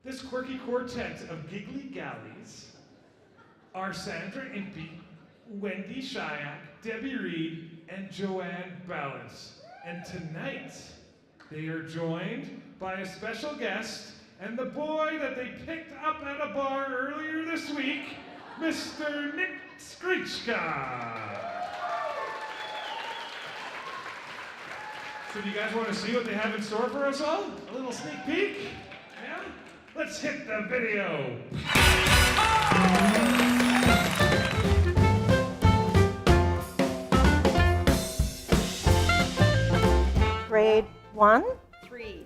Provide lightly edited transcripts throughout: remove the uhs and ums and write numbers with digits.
This quirky quartet of giggly galleys are Sandra Impey, Wendy Shyack, Debbie Reed, and Joanne Balance. And tonight, they are joined by a special guest and the boy that they picked up at a bar earlier this week, Mr. Nick Skrichka. So do you guys want to see what they have in store for us all? A little sneak peek? Yeah? Let's hit the video. Grade 1?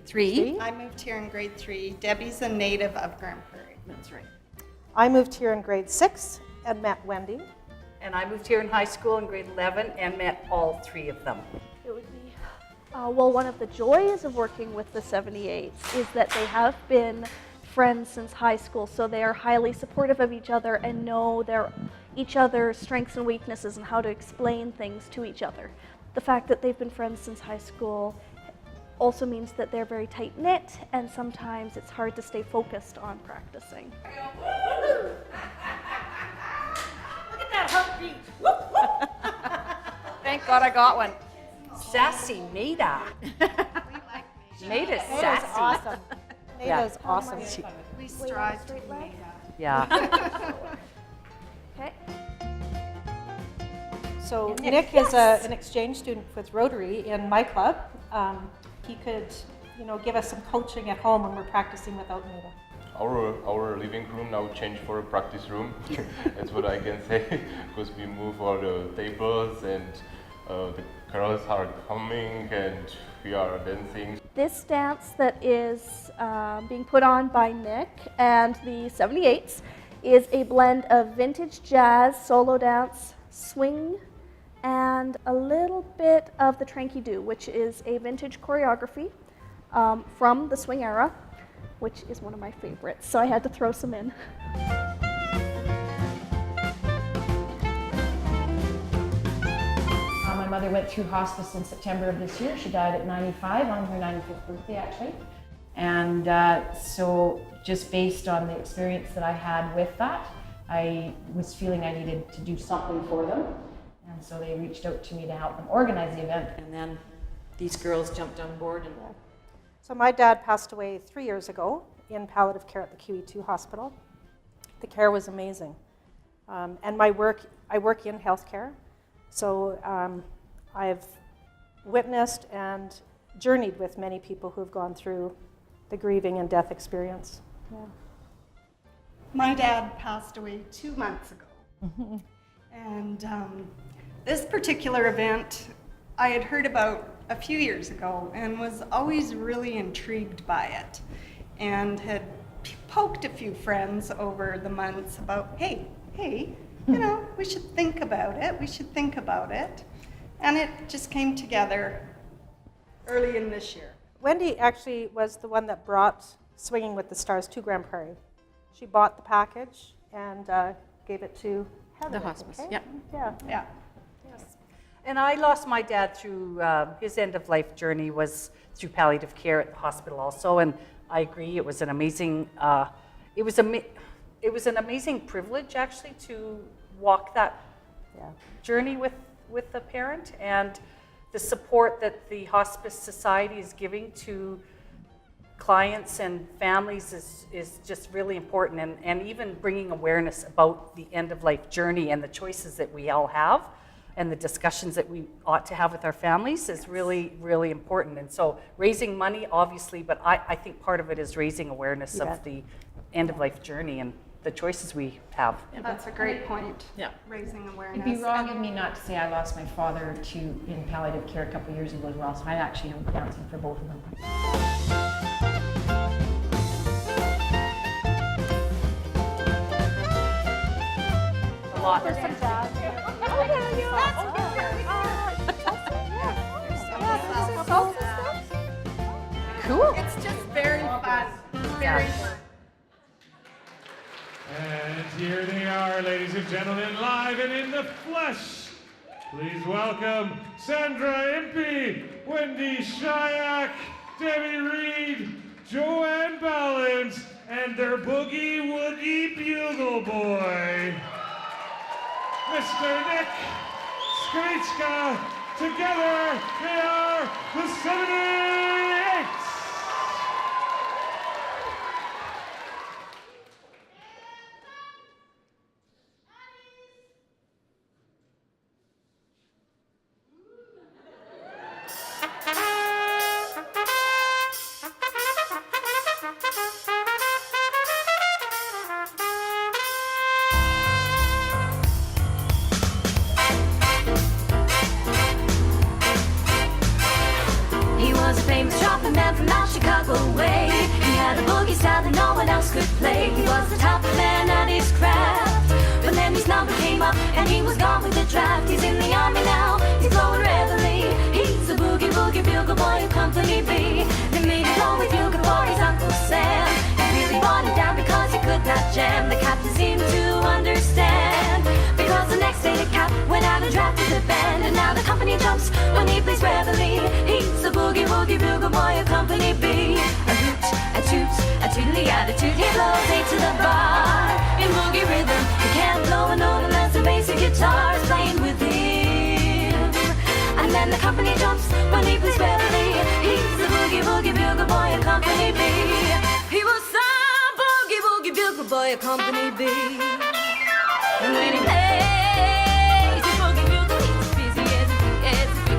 Three. I moved here in grade 3. Debbie's a native of Grande. That's right. I moved here in grade 6 and met Wendy. And I moved here in high school in grade 11 and met all 3 of them. It would be, well, one of the joys of working with the 78's is that they have been friends since high school, so they are highly supportive of each other and know each other's strengths and weaknesses and how to explain things to each other. The fact that they've been friends since high school also means that they're very tight-knit, and sometimes it's hard to stay focused on practicing. Look at that heartbeat. Thank God I got one. Sassy Maida. Maida's sassy. Awesome. Maida's awesome. We strive to be Maida. Yeah. Okay. So Nick is an exchange student with Rotary in my club. He could, give us some coaching at home when we're practicing without Maida. Our living room now changed for a practice room. That's what I can say, because we move all the tables and the girls are coming and we are dancing. This dance that is being put on by Nick and the 78's is a blend of vintage jazz, solo dance, swing, and a little bit of the Tranky-Doo, which is a vintage choreography from the swing era, which is one of my favorites, so I had to throw some in. My mother went through hospice in September of this year. She died at 95, on her 95th birthday actually. And so just based on the experience that I had with that, I was feeling I needed to do something for them. And so they reached out to me to help them organize the event. And then these girls jumped on board. And So my dad passed away 3 years ago in palliative care at the QE2 hospital. The care was amazing. And I work in healthcare. So I've witnessed and journeyed with many people who have gone through the grieving and death experience. Yeah. My dad passed away 2 months ago. And this particular event I had heard about a few years ago and was always really intrigued by it, and had poked a few friends over the months about, hey, we should think about it. And it just came together early in this year. Wendy actually was the one that brought Swinging with the Stars to Grande Prairie. She bought the package and gave it to Heather. The hospice, okay? yep. Yeah. Yeah. And I lost my dad through his end-of-life journey was through palliative care at the hospital also, and I agree it was an amazing, it was an amazing privilege actually to walk that journey with the parent, and the support that the Hospice Society is giving to clients and families is just really important, and even bringing awareness about the end-of-life journey and the choices that we all have and the discussions that we ought to have with our families is really, really important. And so raising money, obviously, but I think part of it is raising awareness of the end-of-life journey and the choices we have. That's a great point. Yeah. Raising awareness. it'd be wrong of me not to say I lost my father in palliative care a couple of years ago as well, so I actually am dancing for both of them. A lot. There's some jazz. Oh, yeah, you Cool. It's just very fun. Very fun. And here they are, ladies and gentlemen, live and in the flesh. Please welcome Sandra Impey, Wendy Shyack, Debbie Reed, Joanne Balance, and and their boogie-woogie bugle boy, Mr. Nick Skrichka. Together, they are the 78's. He was a famous trumpet man from out Chicago way. He had a boogie style that no one else could play. He was the top man at his craft. But then his number came up and he was gone with the draft. He's in the army now, he's blowing reveille. He's a boogie-woogie bugle boy of Company B. They made him blow with bugle for his Uncle Sam. He really brought him down because he could not jam. The captain seemed to understand, because the next day the cap went out and drafted the band. And now the company jumps when he plays reveille. He's a boogie-woogie bugle boy of Company B. A hoot, a toot, a tootly attitude. He blows eight to the bar in boogie rhythm. He can't blow a note unless the basic guitar is playing with him. And then the company jumps when he plays reveille. He's the boogie-woogie bugle boy of Company B. He was some boogie-woogie bugle boy of Company B. And when he plays his boogie bugle, he's as busy as a bee.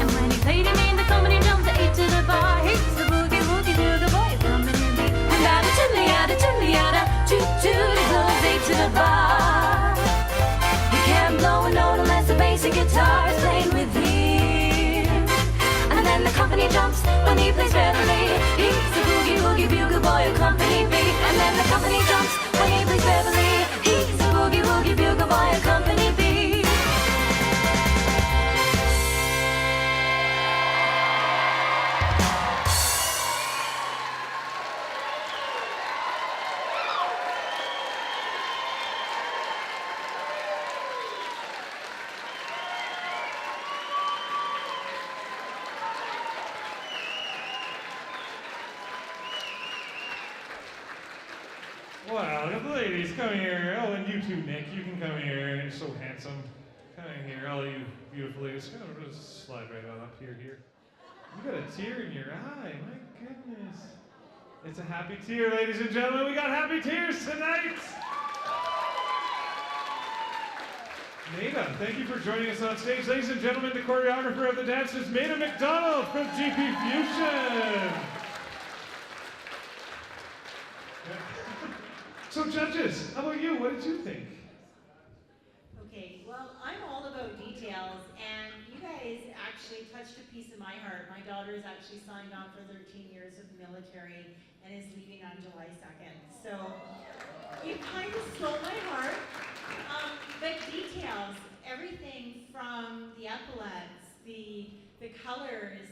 And when he played him in the company jump, the eight to the bar. He's the boogie-woogie bugle boy of Company B. And yada, toot toot, he blows eight to the bar. He can't blow a note unless the bass and guitar is playing with him. And then the company jumps when he plays reveille. He's the boogie-woogie bugle boy of Company B. And then the company jumps when he plays reveille. He's the boogie-woogie bugle boy of Company B. Well, the ladies, come here. Oh, and you too, Nick. You can come here. You're so handsome. Come in here, all you beautiful ladies. Come on, just slide right on up here. You got a tear in your eye. My goodness. It's a happy tear, ladies and gentlemen. We got happy tears tonight. Maida, thank you for joining us on stage. Ladies and gentlemen, the choreographer of the dance is Maida MacDonald from GP Fusion. So judges, how about you? What did you think? Okay, well, I'm all about details, and you guys actually touched a piece of my heart. My daughter is actually signed on for 13 years of military and is leaving on July 2nd. So you kind of stole my heart. But details, everything from the epaulets, the colors,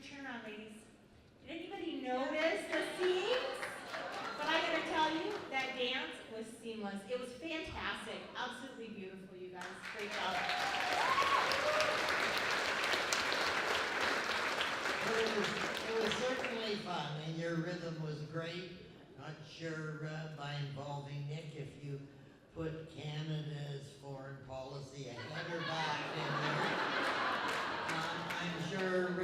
turn around, ladies. Did anybody notice the seams? But I gotta tell you, that dance was seamless. It was fantastic. Absolutely beautiful, you guys. Great job. It was certainly fun, and your rhythm was great. Not sure by involving Nick if you put Canada's foreign policy ahead or back in there. I'm sure,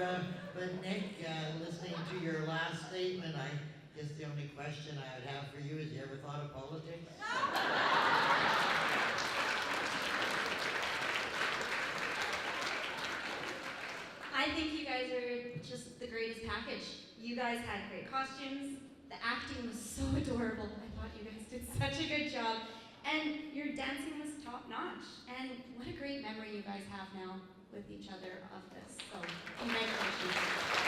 but Nick, listening to your last statement, I guess the only question I would have for you is, you ever thought of politics? I think you guys are just the greatest package. You guys had great costumes. The acting was so adorable. I thought you guys did such a good job. And your dancing was top notch. And what a great memory you guys have now with each other of this. So, congratulations.